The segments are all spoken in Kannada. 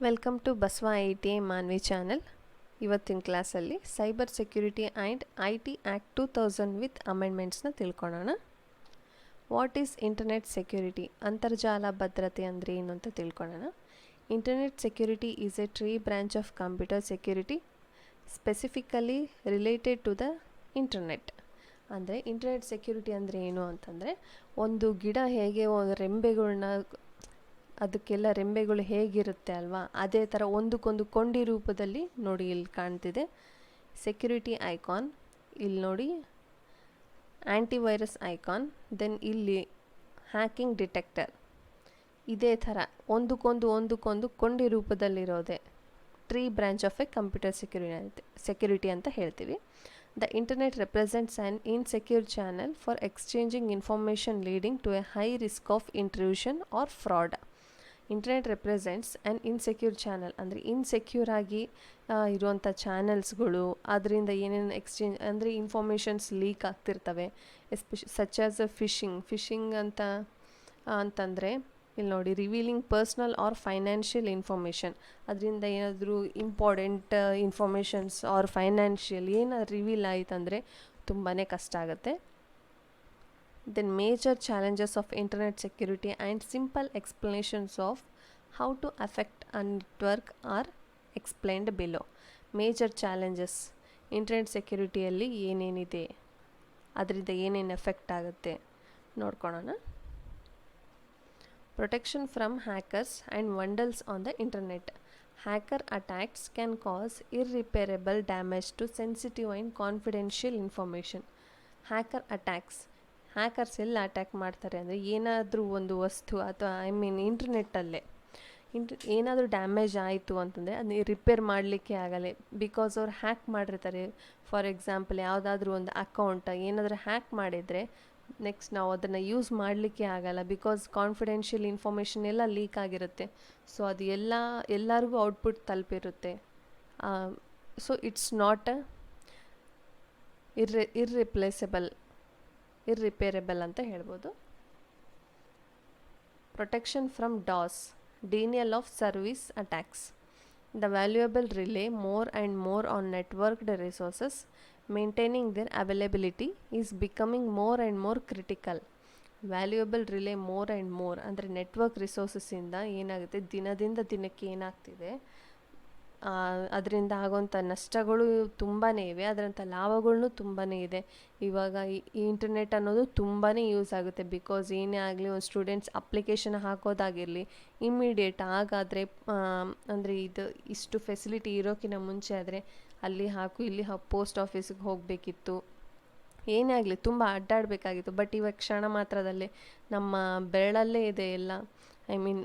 Welcome to Basava ITI Manvi channel. ಇವತ್ತಿನ ಕ್ಲಾಸಲ್ಲಿ cyber security and IT act 2000 with ಅಮೆಂಡ್ಮೆಂಟ್ಸ್ನ ತಿಳ್ಕೊಳ್ಳೋಣ. What is internet security? ಅಂತರ್ಜಾಲ ಭದ್ರತೆ ಅಂದರೆ ಏನು ಅಂತ ತಿಳ್ಕೊಳ್ಳೋಣ. Internet security is a tree branch of computer security specifically related to the internet. ಅಂದರೆ ಇಂಟರ್ನೆಟ್ ಸೆಕ್ಯೂರಿಟಿ ಅಂದರೆ ಏನು ಅಂತಂದರೆ, ಒಂದು ಗಿಡ ಹೇಗೆ ರೆಂಬೆಗಳನ್ನ ಅದಕ್ಕೆಲ್ಲ ರೆಂಬೆಗಳು ಹೇಗಿರುತ್ತೆ ಅಲ್ವಾ, ಅದೇ ಥರ ಒಂದಕ್ಕೊಂದು ಕೊಂಡಿ ರೂಪದಲ್ಲಿ ನೋಡಿ ಇಲ್ಲಿ ಕಾಣ್ತಿದೆ ಸೆಕ್ಯೂರಿಟಿ ಐಕಾನ್, ಇಲ್ಲಿ ನೋಡಿ ಆ್ಯಂಟಿವೈರಸ್ ಐಕಾನ್, ದೆನ್ ಇಲ್ಲಿ ಹ್ಯಾಕಿಂಗ್ ಡಿಟೆಕ್ಟರ್. ಇದೇ ಥರ ಒಂದಕ್ಕೊಂದು ಕೊಂಡಿ ರೂಪದಲ್ಲಿರೋದೆ tree branch of a computer security ಅಂತ ಹೇಳ್ತೀವಿ. The internet represents an insecure channel for exchanging information leading to a high risk of intrusion or fraud. Internet represents an insecure channel ಅಂದರೆ ಇನ್ಸೆಕ್ಯೂರ್ ಆಗಿ ಇರುವಂಥ ಚಾನಲ್ಸ್ಗಳು, ಅದರಿಂದ ಏನೇನು ಎಕ್ಸ್ಚೇಂಜ್ ಅಂದರೆ ಇನ್ಫಾರ್ಮೇಷನ್ಸ್ ಲೀಕ್ ಆಗ್ತಿರ್ತವೆ. ಸಚ್ ಆಸ್ ಫಿಶಿಂಗ್ ಅಂತಂದರೆ ಇಲ್ಲಿ ನೋಡಿ revealing personal or financial information. ಅದರಿಂದ ಏನಾದರೂ ಇಂಪಾರ್ಟೆಂಟ್ ಇನ್ಫಾರ್ಮೇಷನ್ಸ್ ಆರ್ ಫೈನಾನ್ಷಿಯಲ್ ಏನಾದ್ರು ರಿವೀಲ್ ಆಯ್ತಂದರೆ ತುಂಬಾ ಕಷ್ಟ ಆಗುತ್ತೆ. Then major challenges of internet security and simple explanations of how to affect a network are explained below. Major challenges internet ಸೆಕ್ಯೂರಿಟಿಯಲ್ಲಿ ಏನೇನಿದೆ, ಅದರಿಂದ ಏನೇನು ಎಫೆಕ್ಟ್ ಆಗುತ್ತೆ ನೋಡ್ಕೊಳ್ಳೋಣ. Protection from hackers and vandals on the internet. Hacker attacks can cause irreparable damage to sensitive and confidential information. Hackers ಎಲ್ಲ ಅಟ್ಯಾಕ್ ಮಾಡ್ತಾರೆ ಅಂದರೆ ಏನಾದರೂ ಒಂದು ವಸ್ತು ಅಥವಾ ಇಂಟರ್ನೆಟ್ಟಲ್ಲೇ ಏನಾದರೂ ಡ್ಯಾಮೇಜ್ ಆಯಿತು ಅಂತಂದರೆ ಅದನ್ನ ರಿಪೇರ್ ಮಾಡಲಿಕ್ಕೆ ಆಗಲ್ಲ, ಬಿಕಾಸ್ ಅವ್ರು ಹ್ಯಾಕ್ ಮಾಡಿರ್ತಾರೆ. ಫಾರ್ ಎಕ್ಸಾಂಪಲ್ ಯಾವುದಾದ್ರೂ ಒಂದು ಅಕೌಂಟ್ ಏನಾದರೂ ಹ್ಯಾಕ್ ಮಾಡಿದರೆ ನೆಕ್ಸ್ಟ್ ನಾವು ಅದನ್ನು ಯೂಸ್ ಮಾಡಲಿಕ್ಕೆ ಆಗಲ್ಲ, ಬಿಕಾಸ್ ಕಾನ್ಫಿಡೆನ್ಷಿಯಲ್ ಇನ್ಫಾರ್ಮೇಷನ್ ಎಲ್ಲ ಲೀಕ್ ಆಗಿರುತ್ತೆ. ಸೊ ಅದು ಎಲ್ಲರಿಗೂ ಔಟ್ಪುಟ್ ತಲುಪಿರುತ್ತೆ. ಸೊ ಇಟ್ಸ್ ನಾಟ್ ಇರ್ರಿಪೇರೆಬಲ್ ಅಂತ ಹೇಳ್ಬೋದು. Protection from DoS, denial of service attacks. The valuable rely more and more on networked resources. Maintaining their availability is becoming more and more critical. Valuable rely more and more ಅಂದರೆ ನೆಟ್ವರ್ಕ್ ರಿಸೋರ್ಸಸ್ಸಿಂದ ಏನಾಗುತ್ತೆ, ದಿನದಿಂದ ದಿನಕ್ಕೆ ಏನಾಗ್ತಿದೆ, ಅದರಿಂದ ಆಗೋಂಥ ನಷ್ಟಗಳು ತುಂಬಾ ಇವೆ, ಅದರಂಥ ಲಾಭಗಳನ್ನೂ ತುಂಬಾ ಇದೆ. ಇವಾಗ ಈ ಇಂಟರ್ನೆಟ್ ಅನ್ನೋದು ತುಂಬಾ ಯೂಸ್ ಆಗುತ್ತೆ, ಬಿಕಾಸ್ ಏನೇ ಆಗಲಿ ಒಂದು ಸ್ಟೂಡೆಂಟ್ಸ್ ಅಪ್ಲಿಕೇಶನ್ ಹಾಕೋದಾಗಿರಲಿ ಇಮ್ಮಿಡಿಯೇಟ್ ಆಗಾದರೆ ಅಂದರೆ ಇಷ್ಟು ಫೆಸಿಲಿಟಿ ಇರೋಕ್ಕಿಂತ ಮುಂಚೆ ಆದರೆ ಅಲ್ಲಿ ಹಾಕು ಇಲ್ಲಿ ಪೋಸ್ಟ್ ಆಫೀಸಿಗೆ ಹೋಗಬೇಕಿತ್ತು, ಏನೇ ಆಗಲಿ ತುಂಬ ಅಡ್ಡಾಡಬೇಕಾಗಿತ್ತು. ಬಟ್ ಇವಾಗ ಕ್ಷಣ ಮಾತ್ರದಲ್ಲೇ ನಮ್ಮ ಬೆರಳಲ್ಲೇ ಇದೆ ಎಲ್ಲ.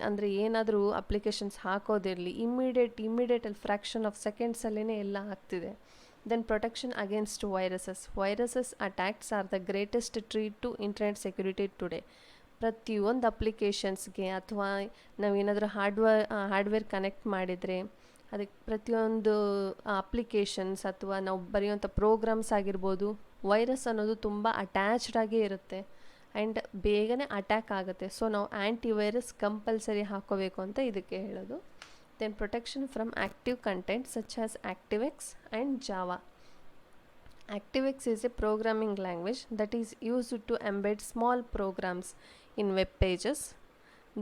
ಅಂದರೆ ಏನಾದರೂ ಅಪ್ಲಿಕೇಶನ್ಸ್ ಹಾಕೋದಿರಲಿ ಇಮ್ಮಿಡಿಯೇಟ್ ಅಲ್ಲಿ ಫ್ರ್ಯಾಕ್ಷನ್ ಆಫ್ ಸೆಕೆಂಡ್ಸಲ್ಲೇ ಎಲ್ಲ ಆಗ್ತಿದೆ. Then protection against viruses attacks are the greatest threat to internet security today. ಪ್ರತಿಯೊಂದು ಅಪ್ಲಿಕೇಶನ್ಸ್ಗೆ ಅಥವಾ ನಾವೇನಾದರೂ ಹಾರ್ಡ್ವೇರ್ ಕನೆಕ್ಟ್ ಮಾಡಿದರೆ ಅದಕ್ಕೆ ಪ್ರತಿಯೊಂದು ಅಪ್ಲಿಕೇಶನ್ಸ್ ಅಥವಾ ನಾವು ಬರೆಯುವಂಥ ಪ್ರೋಗ್ರಾಮ್ಸ್ ಆಗಿರ್ಬೋದು, ವೈರಸ್ ಅನ್ನೋದು ತುಂಬ ಅಟ್ಯಾಚ್ಡ್ ಆಗೇ ಇರುತ್ತೆ ಆ್ಯಂಡ್ ಬೇಗನೆ ಅಟ್ಯಾಕ್ ಆಗುತ್ತೆ. ಸೊ ನಾವು ಆ್ಯಂಟಿವೈರಸ್ ಕಂಪಲ್ಸರಿ ಹಾಕೋಬೇಕು ಅಂತ ಇದಕ್ಕೆ ಹೇಳೋದು. Then protection from active content such as ActiveX and Java. ActiveX is a programming language that is used to embed small programs in web pages.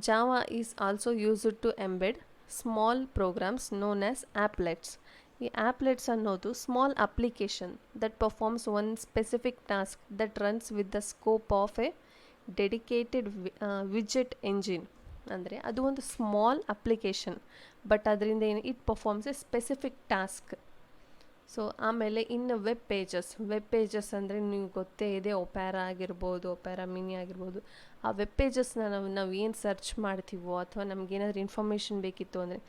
Java is also used to embed small programs known as applets. ಈ ಆ್ಯಪ್ಲೆಟ್ಸ್ ಅನ್ನೋದು small application that performs one specific task that runs with the scope of a dedicated ವಿಜೆಟ್ ಎಂಜಿನ್. ಅಂದರೆ ಅದು ಒಂದು ಸ್ಮಾಲ್ ಅಪ್ಲಿಕೇಶನ್, ಬಟ್ ಅದರಿಂದ it performs A specific task. So ಆಮೇಲೆ ಇನ್ನು ವೆಬ್ ಪೇಜಸ್ ಅಂದರೆ ನೀವು ಗೊತ್ತೇ ಇದೆ, ಒಪ್ಯಾರಾ ಆಗಿರ್ಬೋದು, ಒಪ್ಯಾರಾ ಮಿನಿ ಆಗಿರ್ಬೋದು. ಆ ವೆಬ್ ಪೇಜಸ್ನ ನಾವು ಏನು ಸರ್ಚ್ ಮಾಡ್ತೀವೋ ಅಥವಾ ನಮಗೇನಾದ್ರೂ ಇನ್ಫಾರ್ಮೇಷನ್ ಬೇಕಿತ್ತು ಅಂದರೆ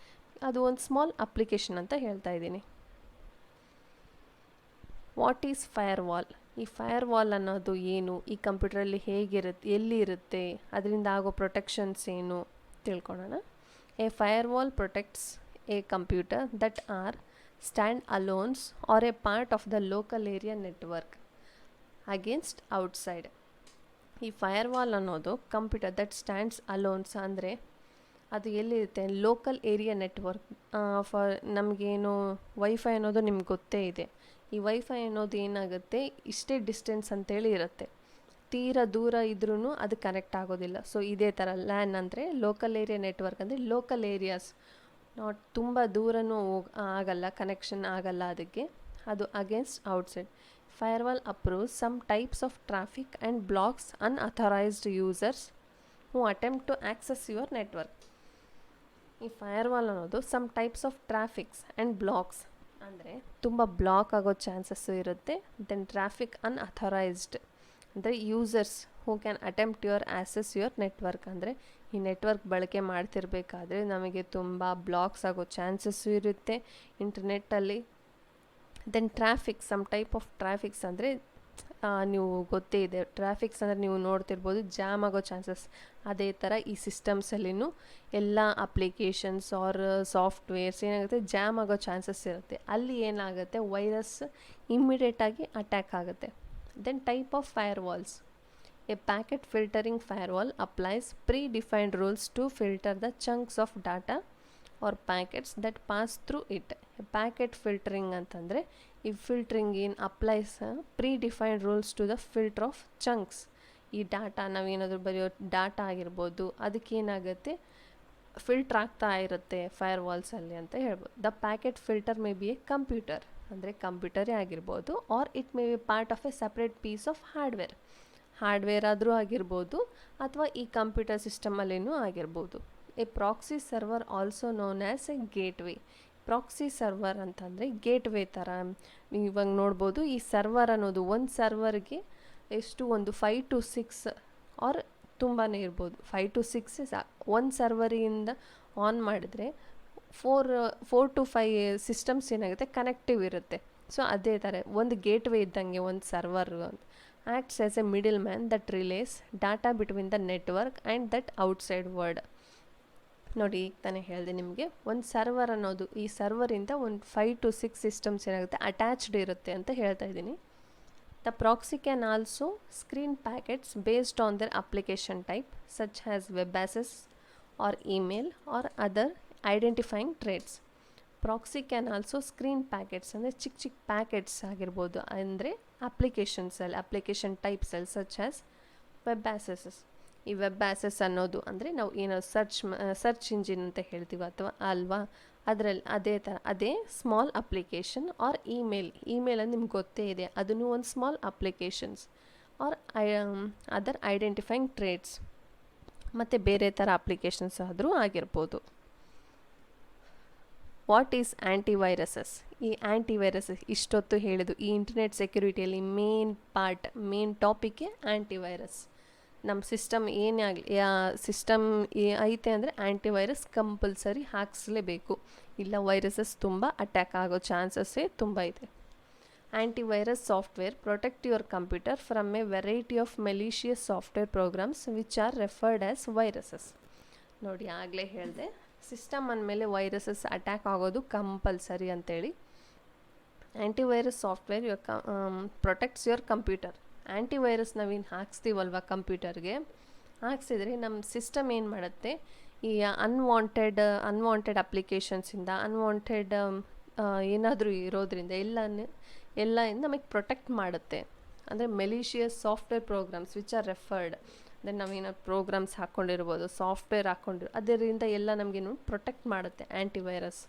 ಅದು ಒಂದು ಸ್ಮಾಲ್ ಅಪ್ಲಿಕೇಶನ್ ಅಂತ ಹೇಳ್ತಾ ಇದ್ದೀನಿ. What is firewall? ಈ ಫೈರ್ವಾಲ್ ಅನ್ನೋದು ಏನು, ಈ ಕಂಪ್ಯೂಟ್ರಲ್ಲಿ ಹೇಗಿರುತ್ತೆ, ಎಲ್ಲಿ ಇರುತ್ತೆ, ಅದರಿಂದ ಆಗೋ ಪ್ರೊಟೆಕ್ಷನ್ಸ್ ಏನು ತಿಳ್ಕೊಳ್ಳೋಣ. A firewall protects a computer that are stand alones or a part of the local area network against outside. ಈ ಫೈರ್ವಾಲ್ ಅನ್ನೋದು ಕಂಪ್ಯೂಟರ್ ದಟ್ ಸ್ಟ್ಯಾಂಡ್ಸ್ ಅಲೋನ್ಸ್ ಅಂದರೆ ಅದು ಎಲ್ಲಿರುತ್ತೆ, ಲೋಕಲ್ ಏರಿಯಾ ನೆಟ್ವರ್ಕ್. ಫಾರ್ ನಮಗೇನು ವೈಫೈ ಅನ್ನೋದು ನಿಮ್ಗೆ ಗೊತ್ತೇ ಇದೆ. ಈ ವೈಫೈ ಅನ್ನೋದು ಏನಾಗುತ್ತೆ, ಇಷ್ಟೇ ಡಿಸ್ಟೆನ್ಸ್ ಅಂತೇಳಿ ಇರುತ್ತೆ. ತೀರಾ ದೂರ ಇದ್ರೂ ಅದು ಕನೆಕ್ಟ್ ಆಗೋದಿಲ್ಲ. ಸೊ ಇದೇ ಥರ ಲ್ಯಾನ್ ಅಂದರೆ ಲೋಕಲ್ ಏರಿಯಾ ನೆಟ್ವರ್ಕ್, ಅಂದರೆ ಲೋಕಲ್ ಏರಿಯಾಸ್, ನಾಟ್ ತುಂಬ ದೂರನೂ ಆಗಲ್ಲ, ಕನೆಕ್ಷನ್ ಆಗಲ್ಲ ಅದಕ್ಕೆ. ಅದು against outside. Firewall approves some types of traffic and blocks unauthorised users who attempt to access your network. ಈ ಫೈರ್ವಾಲ್ ಅನ್ನೋದು some types of traffics and blocks, ಅಂದರೆ ತುಂಬ ಬ್ಲಾಕ್ ಆಗೋ ಚಾನ್ಸಸ್ಸು ಇರುತ್ತೆ. ದೆನ್ ಟ್ರಾಫಿಕ್ ಅನ್ಅಥರೈಸ್ಡ್ ಅಂದರೆ users who can attempt your access your network, ಅಂದರೆ ಈ ನೆಟ್ವರ್ಕ್ ಬಳಕೆ ಮಾಡ್ತಿರ್ಬೇಕಾದ್ರೆ ನಮಗೆ ತುಂಬ ಬ್ಲಾಕ್ಸ್ ಆಗೋ ಚಾನ್ಸಸ್ಸು ಇರುತ್ತೆ ಇಂಟರ್ನೆಟ್ಟಲ್ಲಿ. Then traffic, some type of traffics ಅಂದರೆ ನೀವು ಗೊತ್ತೇ ಇದೆ, ಟ್ರಾಫಿಕ್ಸ್ ಅಂದರೆ ನೀವು ನೋಡ್ತಿರ್ಬೋದು ಜಾಮ್ ಆಗೋ ಚಾನ್ಸಸ್. ಅದೇ ಥರ ಈ ಸಿಸ್ಟಮ್ಸಲ್ಲಿನೂ ಎಲ್ಲ ಅಪ್ಲಿಕೇಶನ್ಸ್ ಆರ್ ಸಾಫ್ಟ್ವೇರ್ಸ್ ಏನಾಗುತ್ತೆ, ಜಾಮ್ ಆಗೋ ಚಾನ್ಸಸ್ ಇರುತ್ತೆ. ಅಲ್ಲಿ ಏನಾಗುತ್ತೆ, ವೈರಸ್ ಇಮ್ಮಿಡಿಯೇಟಾಗಿ ಅಟ್ಯಾಕ್ ಆಗುತ್ತೆ. Then type of firewalls. A packet filtering firewall applies predefined rules to filter the chunks of data or packets that pass through it. Packet filtering ಅಂತಂದರೆ ಈ ಫಿಲ್ಟ್ರಿಂಗ್ ಏನು applies predefined rules to the filter of chunks. ಈ ಡಾಟಾ ನಾವೇನಾದರೂ ಬರೆಯೋ ಡಾಟಾ ಆಗಿರ್ಬೋದು, ಅದಕ್ಕೇನಾಗುತ್ತೆ, ಫಿಲ್ಟ್ರ್ ಆಗ್ತಾ ಇರುತ್ತೆ ಫೈರ್ವಾಲ್ಸಲ್ಲಿ ಅಂತ ಹೇಳ್ಬೋದು. The packet filter may be a computer, ಅಂದರೆ ಕಂಪ್ಯೂಟರೇ ಆಗಿರ್ಬೋದು, or it may be part of a separate piece of hardware ಆದರೂ ಆಗಿರ್ಬೋದು, ಅಥವಾ ಈ ಕಂಪ್ಯೂಟರ್ ಸಿಸ್ಟಮಲ್ಲಿನೂ ಆಗಿರ್ಬೋದು. A proxy server also known as a gateway. Proxy server ಅಂತಂದರೆ ಗೇಟ್ವೇ ಥರ. ಇವಾಗ ನೋಡ್ಬೋದು, ಈ ಸರ್ವರ್ ಅನ್ನೋದು ಒಂದು ಸರ್ವರ್ಗೆ ಎಷ್ಟು, ಒಂದು 5 to 6 ಆರ್ ತುಂಬಾ ಇರ್ಬೋದು, 5 to 6 ಒಂದು ಸರ್ವರಿಂದ ಆನ್ ಮಾಡಿದ್ರೆ 4 to 5 ಸಿಸ್ಟಮ್ಸ್ ಏನಾಗುತ್ತೆ ಕನೆಕ್ಟಿವ್ ಇರುತ್ತೆ. ಸೊ ಅದೇ ಥರ ಒಂದು ಗೇಟ್ವೇ ಇದ್ದಂಗೆ ಒಂದು server acts as A middle man that relies data between the network and that outside world. ನೋಡಿ, ಈಗ ತಾನೇ ಹೇಳಿದೆ ನಿಮಗೆ, ಒಂದು ಸರ್ವರ್ ಅನ್ನೋದು, ಈ ಸರ್ವರಿಂದ ಒಂದು 5 to 6 ಸಿಸ್ಟಮ್ಸ್ ಏನಾಗುತ್ತೆ ಅಟ್ಯಾಚ್ಡ್ ಇರುತ್ತೆ ಅಂತ ಹೇಳ್ತಾ ಇದ್ದೀನಿ. The proxy can also screen packets based on their application type such as web access or email or other identifying traits. Proxy can also screen packets ಅಂದರೆ ಚಿಕ್ಕ ಚಿಕ್ಕ ಪ್ಯಾಕೆಟ್ಸ್ ಆಗಿರ್ಬೋದು, ಅಂದರೆ ಅಪ್ಲಿಕೇಶನ್ ಟೈಪ್ಸಲ್ಲಿ ಸಚ್ ಆ್ಯಸ್ ವೆಬ್ ಆಕ್ಸೆಸಸ್. ಈ ವೆಬ್ ಆಕ್ಸೆಸ್ ಅನ್ನೋದು ಅಂದರೆ ನಾವು ಏನೋ ಸರ್ಚ್ ಇಂಜಿನ್ ಅಂತ ಹೇಳ್ತೀವಿ ಅಲ್ವಾ, ಅದರಲ್ಲಿ ಅದೇ ಥರ, ಅದೇ ಸ್ಮಾಲ್ ಅಪ್ಲಿಕೇಶನ್. ಆರ್ ಇಮೇಲ್ ಅಂದರೆ ನಿಮ್ಗೆ ಗೊತ್ತೇ ಇದೆ, ಅದನ್ನು ಒಂದು small applications. Or other identifying trades, ಮತ್ತು ಬೇರೆ ಥರ ಅಪ್ಲಿಕೇಶನ್ಸ್ ಆದರೂ ಆಗಿರ್ಬೋದು. What is antiviruses? ಈ ಆ್ಯಂಟಿವೈರಸಸ್ ಇಷ್ಟೊತ್ತು ಹೇಳಿದ್ದು ಈ ಇಂಟರ್ನೆಟ್ ಸೆಕ್ಯೂರಿಟಿಯಲ್ಲಿ ಮೇನ್ ಟಾಪಿಕ್ಕೇ ಆ್ಯಂಟಿವೈರಸ್. ನಮ್ಮ ಸಿಸ್ಟಮ್ ಏನೇ ಆಗಲಿ, ಸಿಸ್ಟಮ್ ಐತೆ ಅಂದರೆ ಆ್ಯಂಟಿವೈರಸ್ ಕಂಪಲ್ಸರಿ ಹಾಕಿಸ್ಲೇಬೇಕು, ಇಲ್ಲ ವೈರಸಸ್ ತುಂಬ ಅಟ್ಯಾಕ್ ಆಗೋ ಚಾನ್ಸಸ್ಸೇ ತುಂಬ ಇದೆ. Antivirus software protect your computer from a variety of malicious software programs which are referred as viruses. ನೋಡಿ, ಆಗಲೇ ಹೇಳಿದೆ, ಸಿಸ್ಟಮ್ ಅಂದಮೇಲೆ ವೈರಸಸ್ ಅಟ್ಯಾಕ್ ಆಗೋದು ಕಂಪಲ್ಸರಿ ಅಂತೇಳಿ. Antivirus software protects your computer. Antivirus ನಾವೇನು ಹಾಕ್ಸ್ತೀವಲ್ವ ಕಂಪ್ಯೂಟರ್ಗೆ, ಹಾಕ್ಸಿದ್ರೆ ನಮ್ಮ ಸಿಸ್ಟಮ್ ಏನು ಮಾಡುತ್ತೆ, ಈ ಅನ್ವಾಂಟೆಡ್ ಅಪ್ಲಿಕೇಶನ್ಸಿಂದ ಅನ್ವಾಂಟೆಡ್ ಏನಾದರೂ ಇರೋದ್ರಿಂದ ಎಲ್ಲ ನಮಗೆ ಪ್ರೊಟೆಕ್ಟ್ ಮಾಡುತ್ತೆ. ಅಂದರೆ malicious software programs which are referred, ಅಂದರೆ ನಾವೇನಾದ್ರು ಪ್ರೋಗ್ರಾಮ್ಸ್ ಹಾಕ್ಕೊಂಡಿರ್ಬೋದು, ಸಾಫ್ಟ್ವೇರ್ ಅದರಿಂದ ಎಲ್ಲ ನಮಗೇನು ಪ್ರೊಟೆಕ್ಟ್ ಮಾಡುತ್ತೆ antivirus.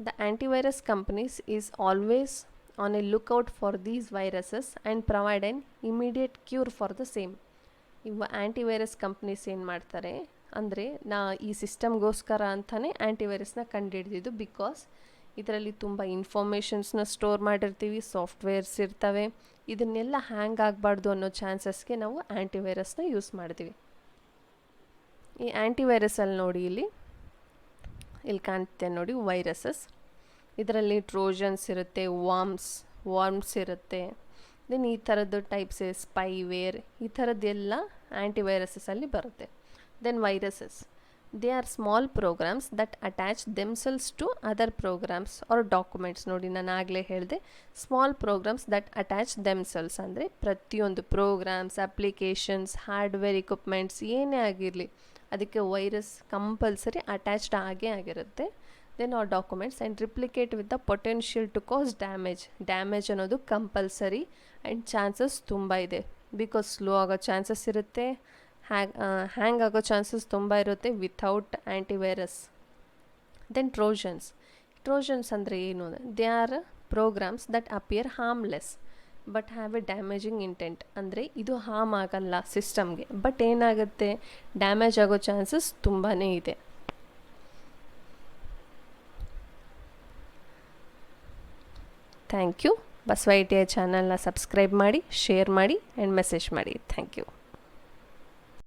The antivirus companies is always on A lookout for these viruses and provide N immediate cure for the same. ಇವು ಆ್ಯಂಟಿವೈರಸ್ ಕಂಪ್ನೀಸ್ ಏನು ಮಾಡ್ತಾರೆ ಅಂದರೆ, ಈ ಸಿಸ್ಟಮ್ಗೋಸ್ಕರ ಅಂತಲೇ ಆ್ಯಂಟಿವೈರಸ್ನ ಕಂಡುಹಿಡಿದಿದ್ದು. ಬಿಕಾಸ್ ಇದರಲ್ಲಿ ತುಂಬ ಇನ್ಫಾರ್ಮೇಷನ್ಸ್ನ ಸ್ಟೋರ್ ಮಾಡಿರ್ತೀವಿ, ಸಾಫ್ಟ್ವೇರ್ಸ್ ಇರ್ತವೆ, ಇದನ್ನೆಲ್ಲ ಹ್ಯಾಂಗ್ ಆಗಬಾರ್ದು ಅನ್ನೋ ಚಾನ್ಸಸ್ಗೆ ನಾವು ಆ್ಯಂಟಿವೈರಸ್ನ ಯೂಸ್ ಮಾಡ್ತೀವಿ. ಈ ಆ್ಯಂಟಿವೈರಸಲ್ಲಿ ನೋಡಿ, ಇಲ್ಲಿ ಕಾಣ್ತೆ ನೋಡಿ ವೈರಸಸ್. ಇದರಲ್ಲಿ ಟ್ರೋಜನ್ಸ್ ಇರುತ್ತೆ, ವಾರ್ಮ್ಸ್ ಇರುತ್ತೆ. ದೆನ್ ಈ ಥರದ್ದು ಟೈಪ್ಸ್ ಸ್ಪೈವೇರ್, ಈ ಥರದ್ದೆಲ್ಲ ಆ್ಯಂಟಿವೈರಸಸ್ಸಲ್ಲಿ ಬರುತ್ತೆ. Then viruses, they are small programs that attach themselves to other programs or documents. ನೋಡಿ, ನಾನು ಆಗಲೇ ಹೇಳಿದೆ, small programs that attach themselves ಅಂದರೆ ಪ್ರತಿಯೊಂದು ಪ್ರೋಗ್ರಾಮ್ಸ್, ಅಪ್ಲಿಕೇಶನ್ಸ್, ಹಾರ್ಡ್ವೇರ್ ಇಕ್ವಿಪ್ಮೆಂಟ್ಸ್ ಏನೇ ಆಗಿರಲಿ ಅದಕ್ಕೆ ವೈರಸ್ ಕಂಪಲ್ಸರಿ ಅಟ್ಯಾಚ್ಡ್ ಆಗೇ ಆಗಿರುತ್ತೆ. Then or documents and replicate with the potential to cause damage ಅನ್ನೋದು ಕಂಪಲ್ಸರಿ ಆ್ಯಂಡ್ ಚಾನ್ಸಸ್ ತುಂಬ ಇದೆ. ಬಿಕಾಸ್ ಸ್ಲೋ ಆಗೋ ಚಾನ್ಸಸ್ ಇರುತ್ತೆ, ಹ್ಯಾಂಗ್ ಆಗೋ ಚಾನ್ಸಸ್ ತುಂಬ ಇರುತ್ತೆ ವಿಥೌಟ್ ಆ್ಯಂಟಿವೈರಸ್. ದೆನ್ ಟ್ರೋಜನ್ಸ್ ಅಂದರೆ ಏನು? They are programs that appear harmless but have a damaging intent. ಅಂದರೆ ಇದು ಹಾರ್ಮ್ ಆಗಲ್ಲ ಸಿಸ್ಟಮ್ಗೆ, ಬಟ್ ಏನಾಗುತ್ತೆ, ಡ್ಯಾಮೇಜ್ ಆಗೋ ಚಾನ್ಸಸ್ ತುಂಬಾ ಇದೆ. Thank you. ಬಸವ ITI ಚಾನಲ್ನ ಸಬ್ಸ್ಕ್ರೈಬ್ ಮಾಡಿ, ಶೇರ್ ಮಾಡಿ ಆ್ಯಂಡ್ ಮೆಸೇಜ್ ಮಾಡಿ. Thank you.